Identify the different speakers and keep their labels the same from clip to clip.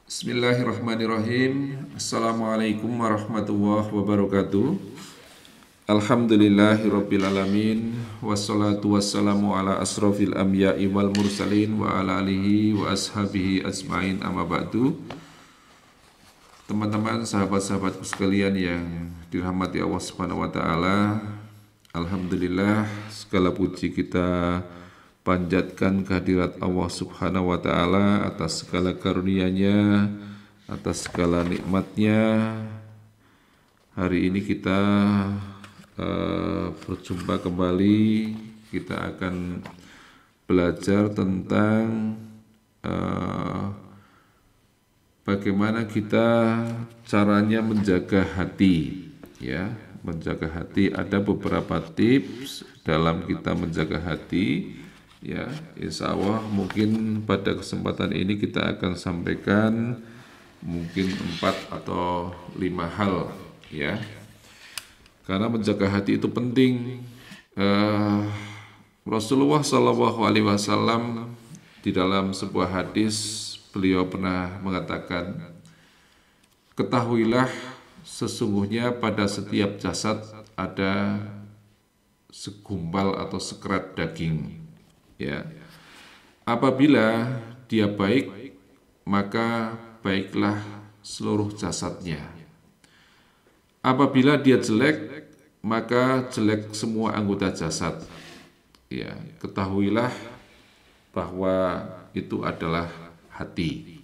Speaker 1: Bismillahirrahmanirrahim. Assalamualaikum warahmatullahi wabarakatuh. Alhamdulillahirabbil alamin wassalatu wassalamu ala asrofil anbiya'i wal mursalin wa ala alihi wa ashabihi ajmain amma ba'du. Teman-teman, sahabat-sahabatku sekalian yang dirahmati Allah Subhanahu wa taala, alhamdulillah segala puji kita panjatkan kehadirat Allah Subhanahu wa taala atas segala karunia-Nya, atas segala nikmat-Nya. Hari ini kita berjumpa kembali. Kita akan belajar tentang bagaimana kita caranya menjaga hati, ya. Menjaga hati, ada beberapa tips dalam kita menjaga hati. Ya, insya Allah mungkin pada kesempatan ini kita akan sampaikan mungkin 4 atau 5 hal, ya. Karena menjaga hati itu penting. Rasulullah SAW di dalam sebuah hadis beliau pernah mengatakan, ketahuilah sesungguhnya pada setiap jasad ada segumpal atau sekerat daging. Ya, apabila dia baik, maka baiklah seluruh jasadnya. Apabila dia jelek, maka jelek semua anggota jasad. Ya, ketahuilah bahwa itu adalah hati.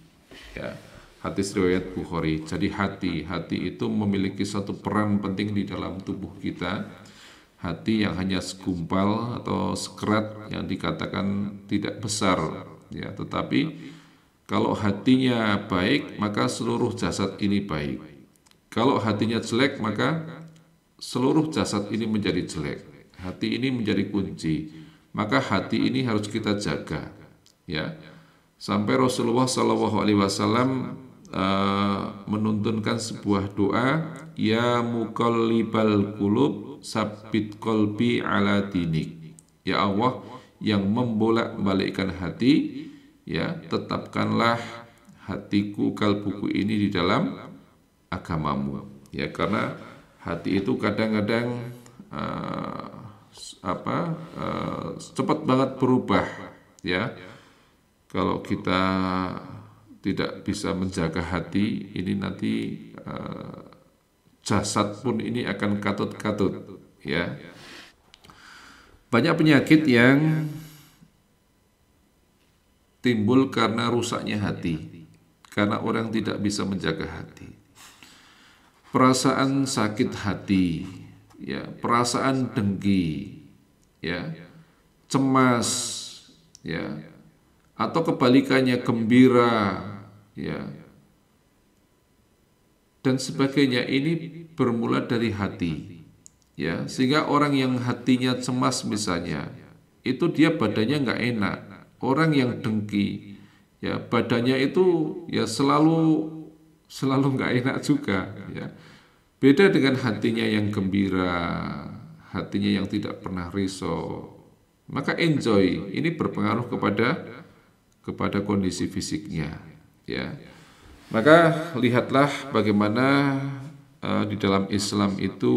Speaker 1: Ya, hadis riwayat Bukhari. Jadi hati itu memiliki satu peran penting di dalam tubuh kita. Hati yang hanya segumpal atau sekerat yang dikatakan tidak besar, ya, tetapi kalau hatinya baik maka seluruh jasad ini baik. Kalau hatinya jelek maka seluruh jasad ini menjadi jelek. Hati ini menjadi kunci, maka hati ini harus kita jaga, ya. Sampai Rasulullah SAW menuntunkan sebuah doa, ya muqallibal qulub sabbit qalbi ala dinik. Ya Allah yang membolak-balikkan hati, ya, tetapkanlah hatiku, kalbuku ini di dalam agamamu. Ya, karena hati itu kadang-kadang cepat banget berubah, ya. Kalau kita tidak bisa menjaga hati ini, nanti jasad pun ini akan katut-katut, ya. Banyak penyakit yang timbul karena rusaknya hati, karena orang tidak bisa menjaga hati. Perasaan sakit hati, ya, perasaan dengki, ya, cemas, ya, atau kebalikannya gembira, ya, dan sebagainya. Ini bermula dari hati, ya. Sehingga orang yang hatinya cemas misalnya, itu dia badannya nggak enak. Orang yang dengki, ya, badannya itu ya selalu nggak enak juga, ya. Beda dengan hatinya yang gembira, hatinya yang tidak pernah risau, maka enjoy ini berpengaruh kepada kondisi fisiknya, ya. Maka lihatlah bagaimana di dalam Islam itu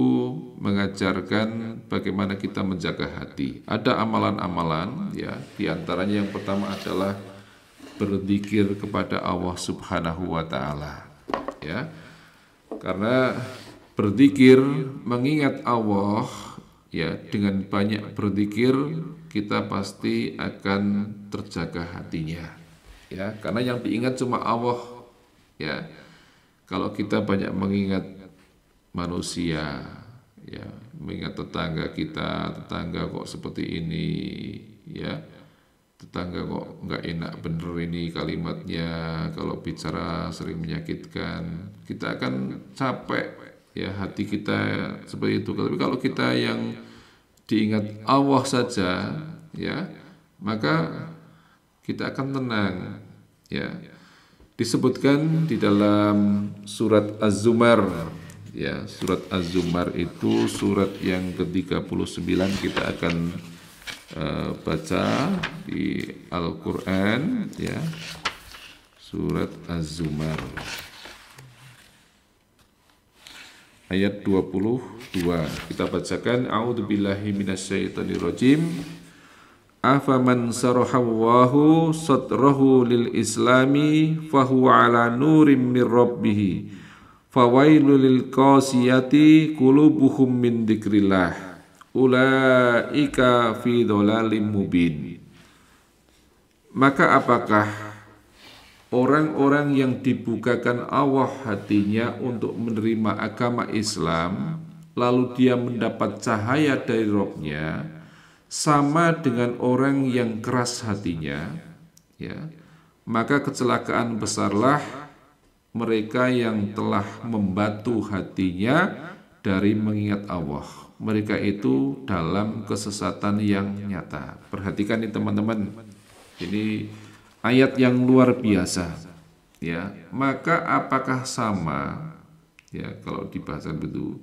Speaker 1: mengajarkan bagaimana kita menjaga hati. Ada amalan-amalan, ya. Di antaranya yang pertama adalah berzikir kepada Allah Subhanahu wa taala, ya. Karena berzikir, mengingat Allah, ya, dengan banyak berzikir kita pasti akan terjaga hatinya, ya. Karena yang diingat cuma Allah, ya. Kalau kita banyak mengingat manusia, ya, mengingat tetangga kita, tetangga kok seperti ini, ya, tetangga kok nggak enak bener ini kalimatnya, kalau bicara sering menyakitkan, kita akan capek, ya, hati kita seperti itu. Tapi kalau kita yang diingat Allah saja, ya, maka kita akan tenang, ya. Disebutkan di dalam surat Az-Zumar, ya, surat Az-Zumar itu surat yang ke-39 kita akan baca di Al-Quran, ya. Surat Az-Zumar ayat 22. Kita bacakan, a'udzubillahi minasyaitonirrajim. Afaman sarahallahu sadrahu lil islami fahuwa ala nurim mir rabbih fawailul lil qasiyati qulubuhum min dzikrillah ulaika fi dhalalim mubin. Maka apakah orang-orang yang dibukakan Allah hatinya untuk menerima agama Islam, lalu dia mendapat cahaya dari Rabb-nya, sama dengan orang yang keras hatinya, ya, maka kecelakaan besarlah mereka yang telah membatu hatinya dari mengingat Allah. Mereka itu dalam kesesatan yang nyata. Perhatikan nih teman-teman, ini ayat yang luar biasa, ya. Maka apakah sama, ya, kalau dibaca begitu,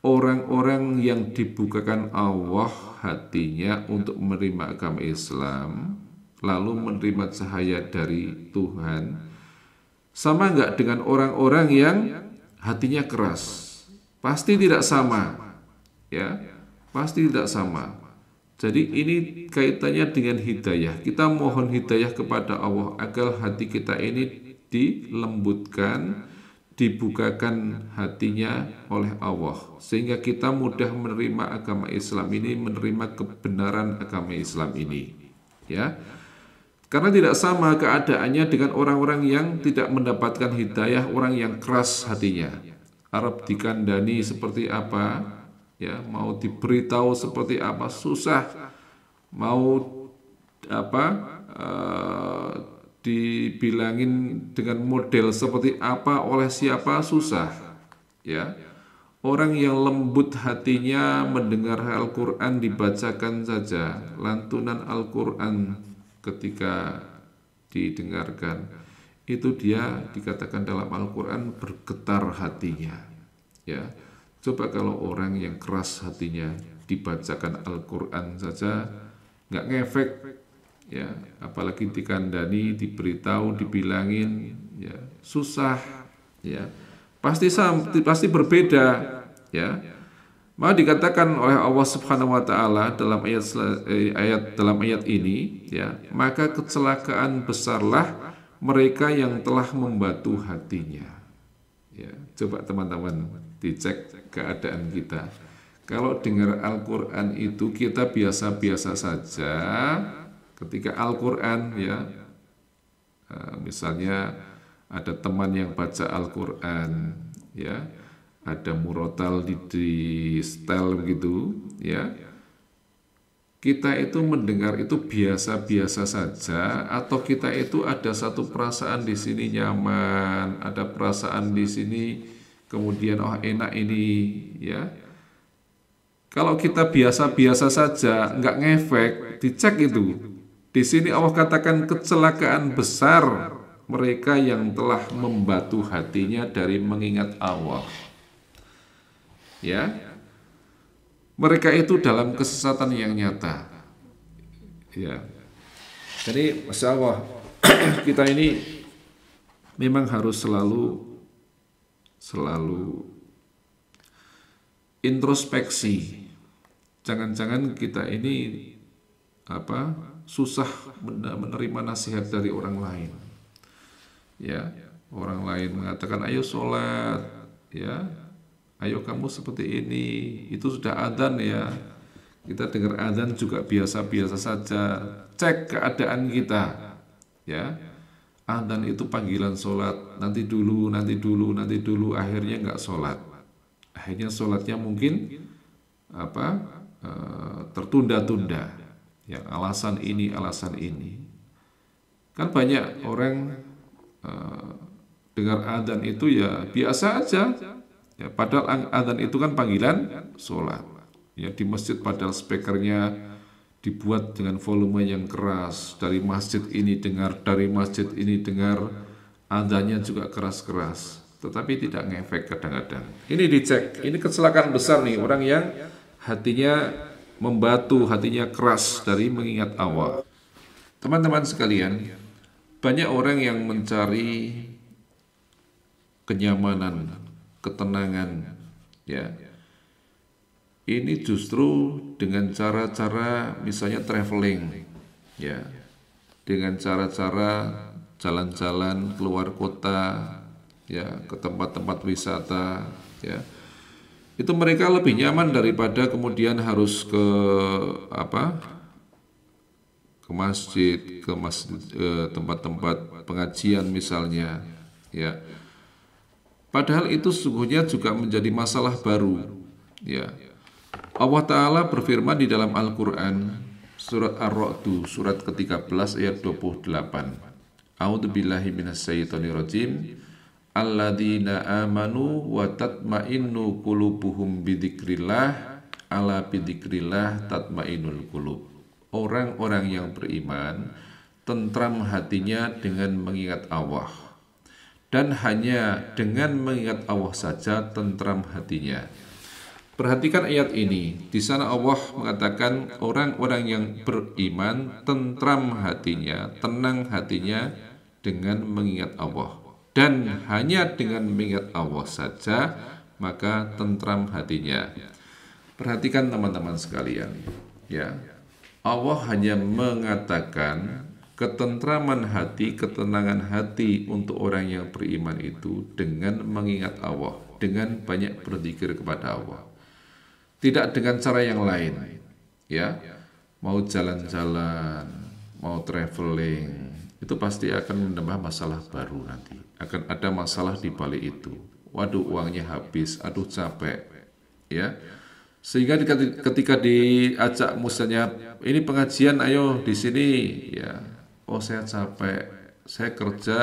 Speaker 1: orang-orang yang dibukakan Allah hatinya untuk menerima agama Islam, lalu menerima cahaya dari Tuhan, sama enggak dengan orang-orang yang hatinya keras? Pasti tidak sama, ya, pasti tidak sama. Jadi ini kaitannya dengan hidayah. Kita mohon hidayah kepada Allah agar hati kita ini dilembutkan, dibukakan hatinya oleh Allah, sehingga kita mudah menerima agama Islam ini, menerima kebenaran agama Islam ini, ya. Karena tidak sama keadaannya dengan orang-orang yang tidak mendapatkan hidayah, orang yang keras hatinya. Arab dikandani seperti apa, ya, mau diberitahu seperti apa susah, mau apa dibilangin dengan model seperti apa oleh siapa susah, ya. Orang yang lembut hatinya mendengar Al-Quran dibacakan saja, lantunan Al-Quran ketika didengarkan, itu dia dikatakan dalam Al-Quran bergetar hatinya, ya. Coba kalau orang yang keras hatinya dibacakan Al-Quran saja nggak ngefek, ya, apalagi dikandani, diberitahu, dibilangin, ya, susah, ya, pasti berbeda, ya. Maka dikatakan oleh Allah Subhanahu wa taala dalam ayat ini, ya, maka kecelakaan besarlah mereka yang telah membatu hatinya. Ya, coba teman-teman dicek keadaan kita. Kalau dengar Al-Quran itu kita biasa-biasa saja. Ketika Al-Quran, ya, misalnya ada teman yang baca Al-Quran, ya, ada murotal di style begitu, ya, kita itu mendengar itu biasa-biasa saja, atau kita itu ada satu perasaan di sini nyaman, ada perasaan di sini kemudian oh enak ini, ya. Kalau kita biasa-biasa saja, nggak ngefek, dicek itu. Di sini Allah katakan kecelakaan besar mereka yang telah membatu hatinya dari mengingat Allah, ya. Mereka itu dalam kesesatan yang nyata, ya. Jadi Masya Allah, kita ini memang harus selalu introspeksi. Jangan-jangan kita ini susah menerima nasihat dari orang lain, ya. Orang lain mengatakan ayo sholat, ya, ayo kamu seperti ini, itu sudah adzan, ya. Kita dengar adzan juga biasa-biasa saja. Cek keadaan kita, ya. Adzan itu panggilan sholat, nanti dulu, akhirnya nggak sholat. Akhirnya sholatnya mungkin tertunda-tunda, ya, alasan ini. Kan banyak orang dengar adzan itu ya biasa aja, ya, padahal adzan itu kan panggilan sholat, ya. Di masjid padahal speakernya dibuat dengan volume yang keras, dari masjid ini dengar, adzannya juga keras-keras, tetapi tidak ngefek kadang-kadang. Ini dicek, ini kecelakaan besar nih, orang yang hatinya membatu, hatinya keras dari mengingat Allah. Teman-teman sekalian, Banyak orang yang mencari kenyamanan, ketenangan, ya. Ini justru dengan cara-cara misalnya traveling, ya, dengan cara-cara jalan-jalan keluar kota, ya, ke tempat-tempat wisata, ya. Itu mereka lebih nyaman daripada kemudian harus ke apa? Ke masjid, tempat-tempat pengajian misalnya, ya. Padahal itu sesungguhnya juga menjadi masalah baru, ya. Allah Ta'ala berfirman di dalam Al-Quran surat Ar-Ra'd surat ke-13 ayat 28. A'udzubillahi minasyaitonirrajim. Alladzina amanu wa tatma'innu qulubuhum bidzikrillah ala bidzikrillah tatma'innul qulub. Orang-orang yang beriman tentram hatinya dengan mengingat Allah, dan hanya dengan mengingat Allah saja tentram hatinya. Perhatikan ayat ini. Di sana Allah mengatakan orang-orang yang beriman tentram hatinya, tenang hatinya dengan mengingat Allah. Dan hanya dengan mengingat Allah saja maka tentram hatinya. Perhatikan teman-teman sekalian, ya. Allah hanya mengatakan ketentraman hati, ketenangan hati untuk orang yang beriman itu dengan mengingat Allah, dengan banyak berzikir kepada Allah. Tidak dengan cara yang lain, ya. Mau jalan-jalan, mau traveling, itu pasti akan menambah masalah baru nanti. Akan ada masalah di balik itu. Waduh, uangnya habis, aduh capek, ya. Sehingga ketika diajak misalnya ini pengajian, ayo di sini, ya. Oh, saya capek, saya kerja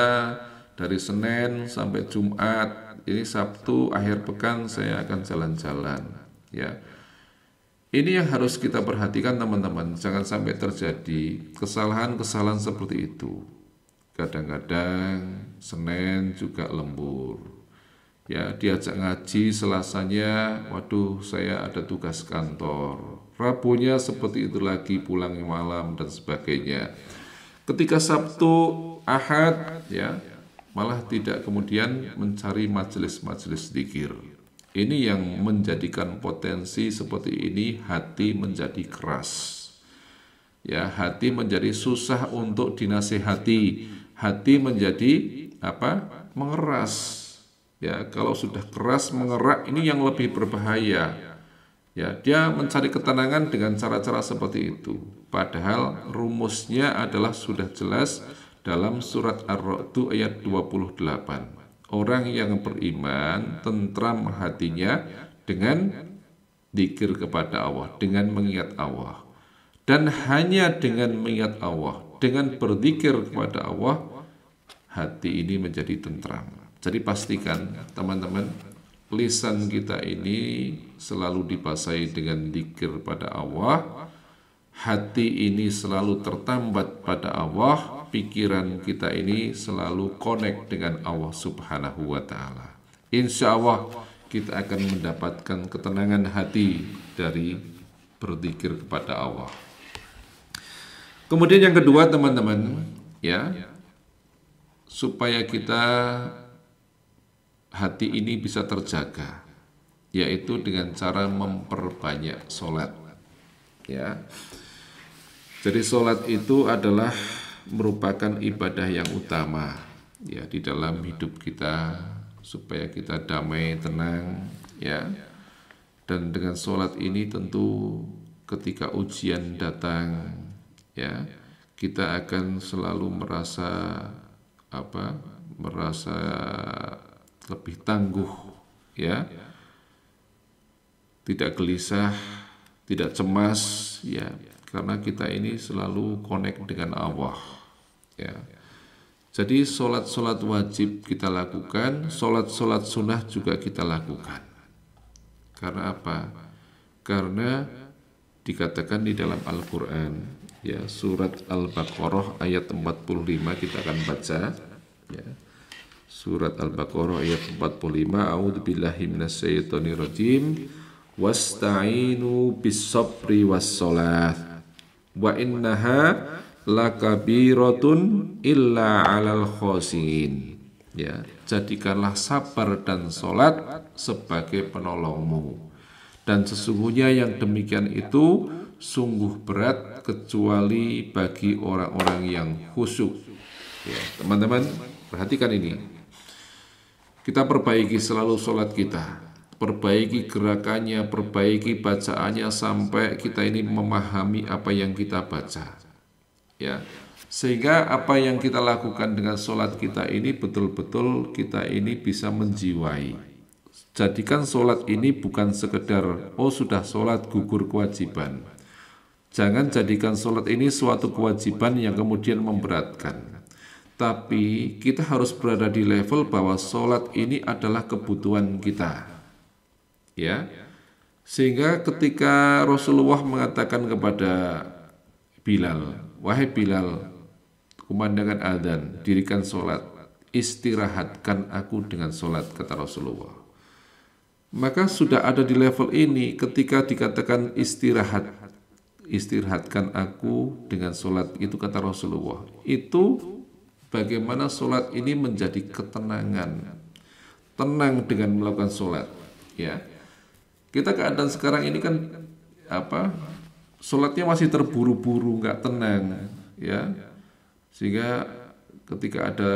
Speaker 1: dari Senin sampai Jumat, ini Sabtu akhir pekan saya akan jalan-jalan, ya. Ini yang harus kita perhatikan teman-teman, jangan sampai terjadi kesalahan-kesalahan seperti itu. Kadang-kadang Senin juga lembur, ya, diajak ngaji Selasanya, waduh saya ada tugas kantor, Rabunya seperti itu lagi, pulang malam dan sebagainya. Ketika Sabtu, Ahad, ya, malah tidak kemudian mencari majelis-majelis zikir. Ini yang menjadikan potensi seperti ini, hati menjadi keras, ya, hati menjadi susah untuk dinasehati, hati menjadi mengeras, ya. Kalau sudah keras mengerak, ini yang lebih berbahaya, ya. Dia mencari ketenangan dengan cara-cara seperti itu, padahal rumusnya adalah sudah jelas dalam surat Ar-Ra'd ayat 28. Orang yang beriman tentram hatinya dengan zikir kepada Allah, dengan mengingat Allah. Dan hanya dengan mengingat Allah, dengan berzikir kepada Allah, hati ini menjadi tentram. Jadi pastikan teman-teman, lisan kita ini selalu dibasahi dengan zikir pada Allah, hati ini selalu tertambat pada Allah, pikiran kita ini selalu connect dengan Allah Subhanahu wa Ta'ala. Insya Allah kita akan mendapatkan ketenangan hati dari berzikir kepada Allah. Kemudian yang kedua teman-teman, ya, supaya kita hati ini bisa terjaga, yaitu dengan cara memperbanyak sholat, ya. Jadi sholat itu adalah merupakan ibadah yang utama, ya, di dalam hidup kita, supaya kita damai, tenang, ya. Dan dengan sholat ini tentu ketika ujian datang, ya, kita akan selalu merasa lebih tangguh, ya, tidak gelisah, tidak cemas, ya, karena kita ini selalu connect dengan Allah, ya. Jadi sholat-sholat wajib kita lakukan, sholat-sholat sunnah juga kita lakukan. Karena apa? Karena dikatakan di dalam Al-Quran, ya, surat Al-Baqarah ayat 45 kita akan baca, ya. Surat Al-Baqarah ayat 45, A'udzubillahi minasyaitonirrajim, wasta'inu bis-sabri was-sholat wa innaha lakabiratun illa 'alal khosiin. Ya, jadikanlah sabar dan solat sebagai penolongmu. Dan sesungguhnya yang demikian itu sungguh berat kecuali bagi orang-orang yang khusyuk. Ya, teman-teman, perhatikan ini. Kita perbaiki selalu solat kita, perbaiki gerakannya, perbaiki bacaannya sampai kita ini memahami apa yang kita baca. Ya, sehingga apa yang kita lakukan dengan solat kita ini betul-betul kita ini bisa menjiwai. Jadikan solat ini bukan sekedar sudah solat gugur kewajiban. Jangan jadikan solat ini suatu kewajiban yang kemudian memberatkan. Tapi kita harus berada di level bahwa solat ini adalah kebutuhan kita. Ya, sehingga ketika Rasulullah mengatakan kepada Bilal, wahai Bilal, kumandangkan adzan, dirikan solat, istirahatkan aku dengan solat, kata Rasulullah. Maka sudah ada di level ini ketika dikatakan istirahatkan aku dengan solat, itu kata Rasulullah. Itu bagaimana solat ini menjadi ketenangan, tenang dengan melakukan solat. Ya, kita keadaan sekarang ini kan solatnya masih terburu-buru, nggak tenang, ya. Sehingga ketika ada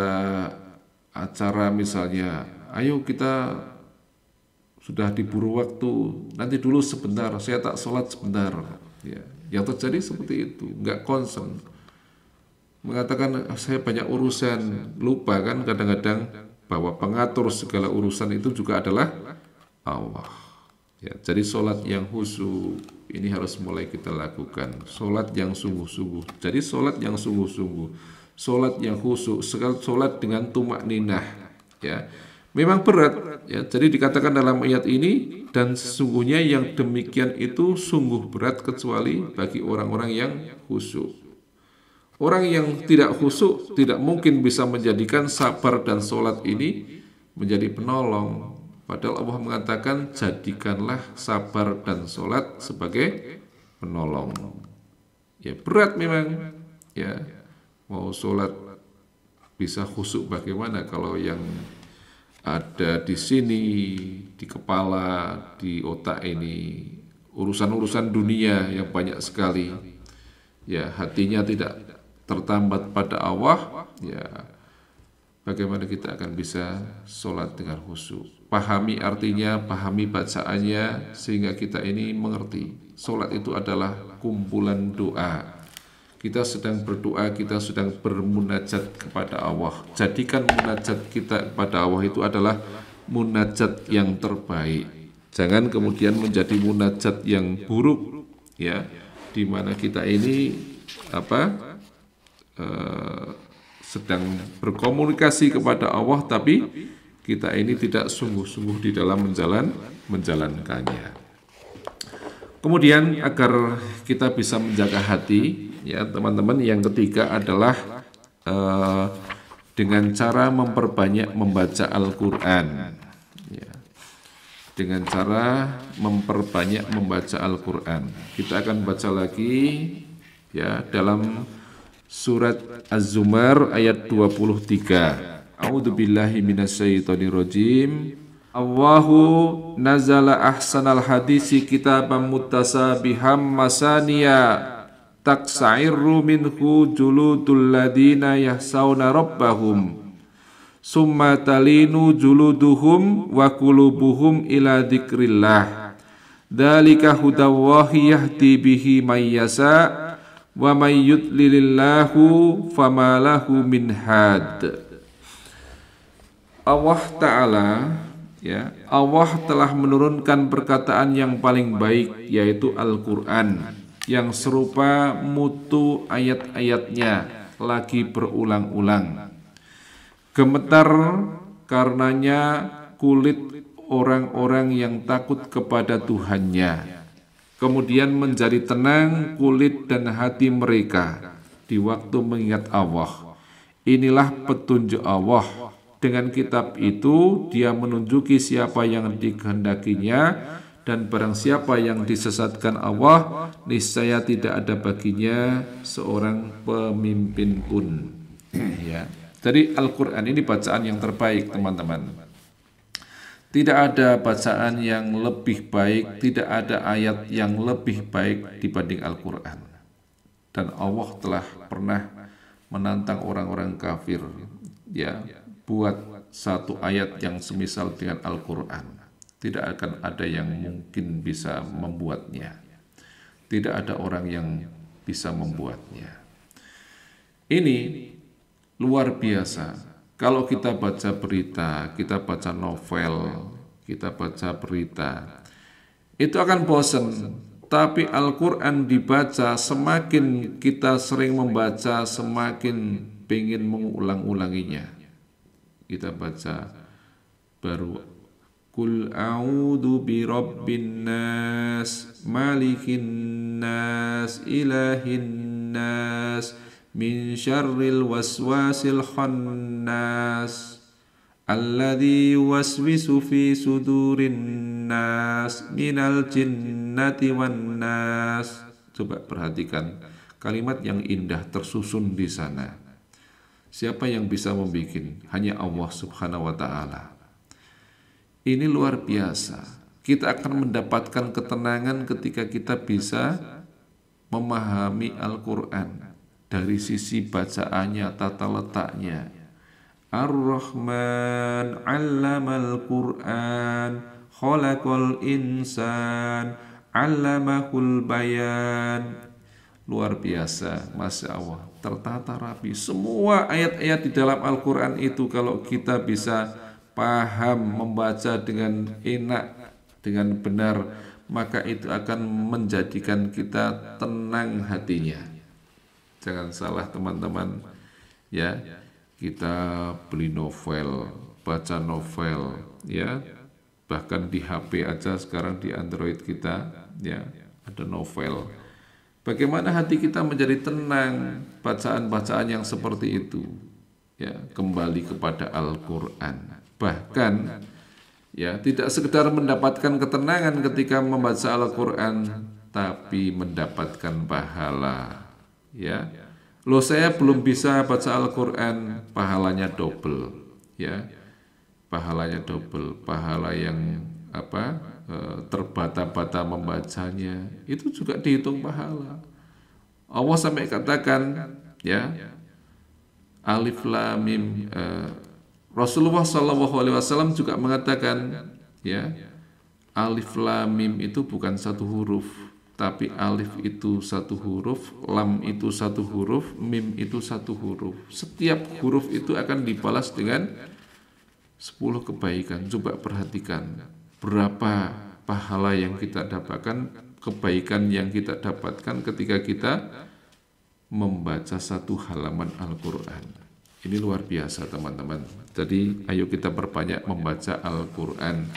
Speaker 1: acara misalnya, ayo kita sudah diburu waktu, nanti dulu sebentar, saya tak sholat sebentar. Ya, yang terjadi seperti itu, nggak concern. Mengatakan saya banyak urusan, lupa kan kadang-kadang bahwa pengatur segala urusan itu juga adalah Allah. Ya, jadi sholat yang khusyuk ini harus mulai kita lakukan. Sholat yang sungguh-sungguh. Jadi sholat yang sungguh-sungguh, sholat yang khusyuk, sholat dengan tumak ninah. Ya, memang berat. Ya, jadi dikatakan dalam ayat ini, dan sesungguhnya yang demikian itu sungguh berat kecuali bagi orang-orang yang khusyuk. Orang yang tidak khusyuk tidak mungkin bisa menjadikan sabar dan sholat ini menjadi penolong. Padahal Allah mengatakan jadikanlah sabar dan sholat sebagai penolong. Ya berat memang. Ya, mau sholat bisa khusyuk bagaimana kalau yang ada di sini, di kepala, di otak ini urusan-urusan dunia yang banyak sekali. Ya, hatinya tidak tertambat pada Allah. Ya, bagaimana kita akan bisa sholat dengan khusyuk? Pahami artinya, pahami bacaannya, sehingga kita ini mengerti. Sholat itu adalah kumpulan doa. Kita sedang berdoa, kita sedang bermunajat kepada Allah. Jadikan munajat kita kepada Allah itu adalah munajat yang terbaik. Jangan kemudian menjadi munajat yang buruk, ya, di mana kita ini sedang berkomunikasi kepada Allah, tapi kita ini tidak sungguh-sungguh di dalam menjalankannya. Kemudian agar kita bisa menjaga hati, ya teman-teman, yang ketiga adalah dengan cara memperbanyak membaca Al-Quran. Ya. Dengan cara memperbanyak membaca Al-Quran. Kita akan baca lagi, ya, dalam surat Az-Zumar ayat 23. A'udzubillahi minasyaitonirrajim. Allahu nazala ahsanal hadisi kitaban mutasabiham masaniya taksa'irru minhu juludul ladina yahsauna rabbahum summa talinu juluduhum wa qulubuhum ila dzikrillah dzalika hudallahi yahdi bihi may yasha wa may yudlilillahu fama lahu min had. Allah Ta'ala, ya, Allah telah menurunkan perkataan yang paling baik, yaitu Al-Quran, yang serupa mutu ayat-ayatnya lagi berulang-ulang. Gemetar karenanya kulit orang-orang yang takut kepada Tuhannya. Kemudian menjadi tenang kulit dan hati mereka di waktu mengingat Allah. Inilah petunjuk Allah. Dengan kitab itu dia menunjuki siapa yang dikehendakinya dan barang siapa yang disesatkan Allah, niscaya tidak ada baginya seorang pemimpin pun. Ya. Dari Al-Quran ini bacaan yang terbaik, teman-teman. Tidak ada bacaan yang lebih baik, tidak ada ayat yang lebih baik dibanding Al-Quran. Dan Allah telah pernah menantang orang-orang kafir, ya, buat satu ayat yang semisal dengan Al-Quran. Tidak akan ada yang mungkin bisa membuatnya. Tidak ada orang yang bisa membuatnya. Ini luar biasa. Kalau kita baca berita, kita baca novel, kita baca berita, itu akan bosan. Tapi Al-Quran dibaca, semakin kita sering membaca, semakin ingin mengulang-ulanginya. Kita baca baru, Qul a'udzu birabbin nas, malikin nas, ilahin nas, min syarril waswasil khannas, alladzi yuwaswisu fi sudurin nas, minal jinnati wan nas. Coba perhatikan kalimat yang indah tersusun di sana. Siapa yang bisa membuat? Hanya Allah Subhanahu wa Ta'ala. Ini luar biasa. Kita akan mendapatkan ketenangan ketika kita bisa memahami Al-Quran dari sisi bacaannya, tata letaknya. Ar-Rahman 'allamal Qur'an, khalaqal insan, 'allamahul bayan. Luar biasa, Masya Allah, tertata rapi. Semua ayat-ayat di dalam Al-Quran itu kalau kita bisa paham, membaca dengan enak, dengan benar, maka itu akan menjadikan kita tenang hatinya. Jangan salah teman-teman, ya, kita beli novel, baca novel, ya, bahkan di HP aja sekarang di Android kita, ya, ada novel. Bagaimana hati kita menjadi tenang bacaan-bacaan yang seperti itu, ya, kembali kepada Al-Quran. Bahkan, ya, tidak sekedar mendapatkan ketenangan ketika membaca Al-Quran, tapi mendapatkan pahala. Ya, loh, saya belum bisa baca Al-Quran, pahalanya double, ya, pahalanya double, pahala yang terbata-bata membacanya itu juga dihitung pahala. Allah sampai katakan, ya, Alif Lam Mim. Rasulullah SAW juga mengatakan, ya, Alif Lam Mim itu bukan satu huruf, tapi alif itu satu huruf, lam itu satu huruf, mim itu satu huruf. Setiap huruf itu akan dibalas dengan 10 kebaikan. Coba perhatikan berapa pahala yang kita dapatkan, kebaikan yang kita dapatkan ketika kita membaca satu halaman Al-Quran. Ini luar biasa, teman-teman. Jadi ayo kita perbanyak membaca Al-Quran,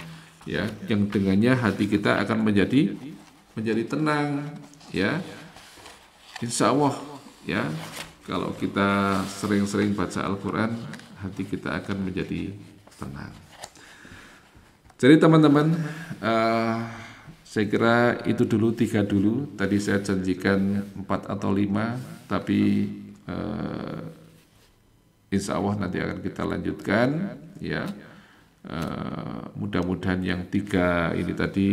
Speaker 1: ya, yang dengannya hati kita akan menjadi tenang, ya. Insya Allah, ya, kalau kita sering-sering baca Al-Quran, hati kita akan menjadi tenang. Jadi teman-teman, saya kira itu dulu, 3 dulu. Tadi saya janjikan 4 atau 5, tapi insya Allah nanti akan kita lanjutkan, ya. Mudah-mudahan yang 3 ini tadi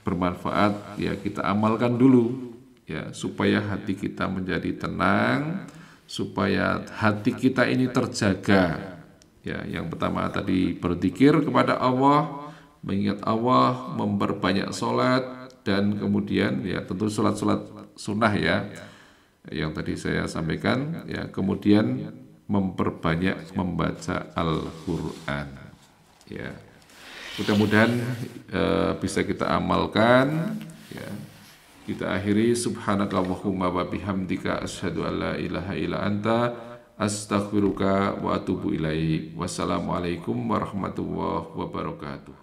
Speaker 1: bermanfaat, ya, kita amalkan dulu, ya, supaya hati kita menjadi tenang, supaya hati kita ini terjaga, ya. Yang pertama tadi berzikir kepada Allah, mengingat Allah, memperbanyak sholat, dan kemudian, ya, tentu sholat sunnah, ya, yang tadi saya sampaikan, ya. Kemudian memperbanyak membaca Al-Quran, ya. Mudah-mudahan bisa kita amalkan, ya. Kita akhiri, subhanakallahumma wa bihamdika asyhadu an la ilaha illa anta astaghfiruka wa atubu ilaik. Wassalamualaikum warahmatullahi wabarakatuh.